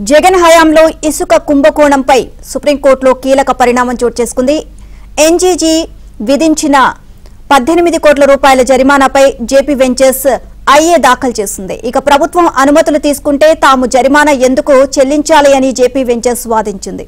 జగన్ హయాంలో ఇసుక కుంభకోణంపై సుప్రీంకోర్టులో కీలక పరిణామం చోటు చేసుకుంది. ఎన్జీజీ విధించిన 18 కోట్ల రూపాయల జరిమానాపై జేపీ వెంచర్స్ ఐఏ దాఖలు చేసింది. ఇక ప్రభుత్వం అనుమతులు తీసుకుంటే తాము జరిమానా ఎందుకు చెల్లించాలి అని జేపీ వెంచర్స్ వాదించింది.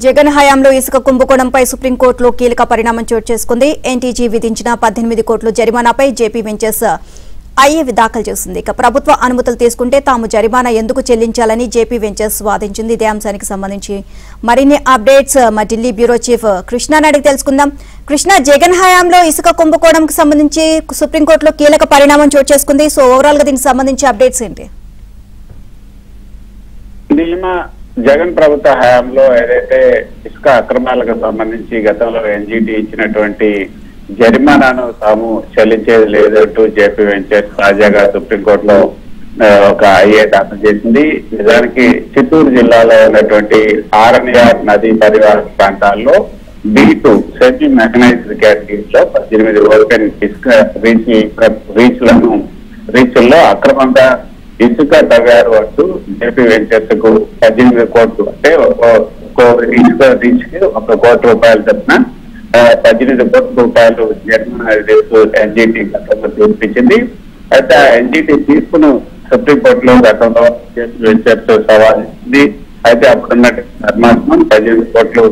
జగన్ హయాంలో ఇసుక కుంభకోణంపై సుప్రీంకోర్టులో కీలక పరిణామం చోటు చేసుకుంది. ఎన్టీజీ విధించిన 18 కోట్ల జరిమానాపై జేపీ వెంచర్స్ ఐఏ దాఖలు చేసింది. ఇక ప్రభుత్వ అనుమతులు తీసుకుంటే తాము జరిమానా ఎందుకు చెల్లించాలని జేపీ వెంచర్స్ వాదించింది. ఇదే అంశానికి సంబంధించి మరిన్ని అప్డేట్స్ మా ఢిల్లీ బ్యూరో చీఫ్ కృష్ణని అడిగి తెలుసుకుందాం. కృష్ణ, జగన్ హయాంలో ఇసుక కుంభకోణంకి సంబంధించి సుప్రీంకోర్టులో కీలక పరిణామం చోటు చేసుకుంది. సో ఓవరాల్ గా దీనికి సంబంధించి అప్డేట్స్ ఏంటి? జగన్ ప్రభుత్వ హయాంలో ఏదైతే ఇసుక అక్రమాలకు సంబంధించి గతంలో ఎన్జీటీ ఇచ్చినటువంటి జరిమానాను తాము చెల్లించేది లేదంటూ జేపీ వెంచర్స్ తాజాగా సుప్రీంకోర్టులో ఒక ఐఏ దాఖలు చేసింది. నిజానికి చిత్తూరు జిల్లాలో ఉన్నటువంటి ఆర్ఎన్ఆర్ నదీ పరివాహక ప్రాంతాల్లో B2 సెమీ మెకనైజ్డ్ కేటగిరీస్ లో 18 ఓపెన్ ఇసుక రీచ్ల్లో అక్రమంగా ఇసుక తవ్వారు అంటూ జేపీ వెంచర్స్ కు 18 కోట్లు, అంటే ఇసుక రీచ్ కి 1 కోటి రూపాయలు తరఫున 18 కోట్ల రూపాయలు జరిమానా వేస్తూ ఎన్జీటీ గతంలో తీర్పిచ్చింది. అయితే ఆ ఎన్జీటీ తీర్పును సుప్రీంకోర్టులో గతంలో జేపీ వెంచర్స్ సవాలించింది. అయితే అప్పుడున్న ధర్మాసనం 18 కోట్లు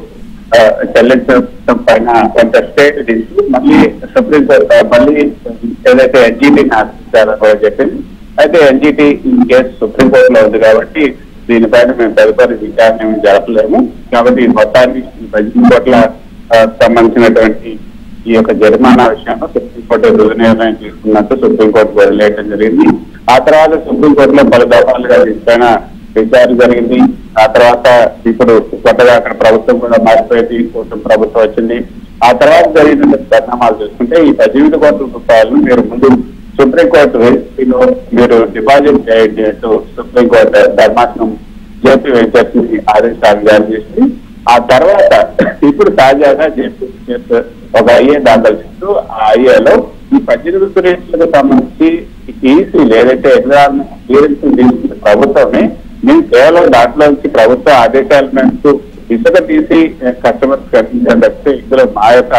చెల్లించడం పైన కొంత స్టే తీసుకు మళ్ళీ సుప్రీంకోర్టు మళ్ళీ ఏదైతే ఎన్జీటీని ఆశించారని కూడా చెప్పింది. అయితే ఎన్జీటీ ఈ కేసు సుప్రీంకోర్టులో ఉంది కాబట్టి దీనిపైన మేము తదుపరి విచారణ జరపలేము. కాబట్టి ఈ మొత్తాన్ని 18 కోట్ల సంబంధించినటువంటి ఈ యొక్క జరిమానా విషయంలో సుప్రీంకోర్టు రుజు నిర్ణయం తీసుకున్నట్టు సుప్రీంకోర్టు వదిలేయడం జరిగింది. ఆ తర్వాత సుప్రీంకోర్టులో పలు దఫాలుగా దీనిపైన విచారణ జరిగింది. ఆ తర్వాత ఇప్పుడు కొత్తగా అక్కడ ప్రభుత్వం కూడా మారిపోయింది, కోర్టు ప్రభుత్వం వచ్చింది. ఆ తర్వాత జరిగిన పరిణామాలు చూసుకుంటే ఈ 18 కోట్ల రూపాయలను మీరు ముందు సుప్రీంకోర్టు రిజిస్ట్రీలో మీరు డిపాజిట్ చేయండి అంటూ సుప్రీంకోర్టు ధర్మాసనం జేపీ వెంచర్స్ ని ఆదేశాలు జారీ చేసింది. ఆ తర్వాత ఇప్పుడు తాజాగా జేపీ వెంచర్స్ ఒక ఐఏ దాఖలు చేస్తూ ఆ ఐఏలో ఈ 18 రేట్లకు సంబంధించి ఈసీ ఏదైతే ఎన్విరాన్మెంట్ క్లియరెన్స్ తీసుకున్న ప్రభుత్వమే మేము కేవలం దాంట్లో నుంచి ప్రభుత్వ ఆదేశాల మేరకు ఇసుక తీసి కస్టమర్స్ కట్టించాలని తప్పితే ఇందులో మా యొక్క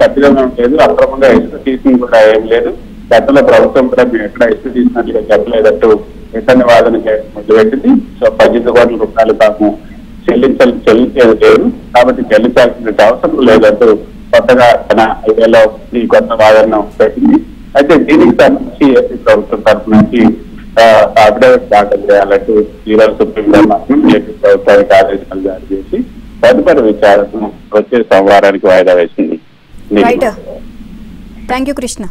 తప్పిదం లేదు, అక్రమంగా ఇసుక తీసింది కూడా ఏం లేదు. గతంలో ప్రభుత్వం కూడా మేము ఎక్కడ ఇసుక తీసినట్లుగా చెప్పలేదంటూ ఇతని వాదన మొదలుపెట్టింది. సో 18 కోట్ల రూపాయలు తాము చెల్లించేది లేదు, కాబట్టి చెల్లించాల్సిన అవసరం లేదంటూ కొత్తగా తన ఐదేలో ఈ కొత్త వాదన పెట్టింది. అయితే దీనికి సంబంధించి ఏపీ ప్రభుత్వం తరఫు నుంచి అఫిడవిట్ దాఖలు చేయాలంటూ ఈరోజు సుప్రీం ధర్మాసనం ఏపీ ప్రభుత్వానికి ఆదేశాలు జారీ చేసి తదుపరి విచారణను వచ్చే సోమవారానికి వాయిదా వేసింది. Thank you Krishna.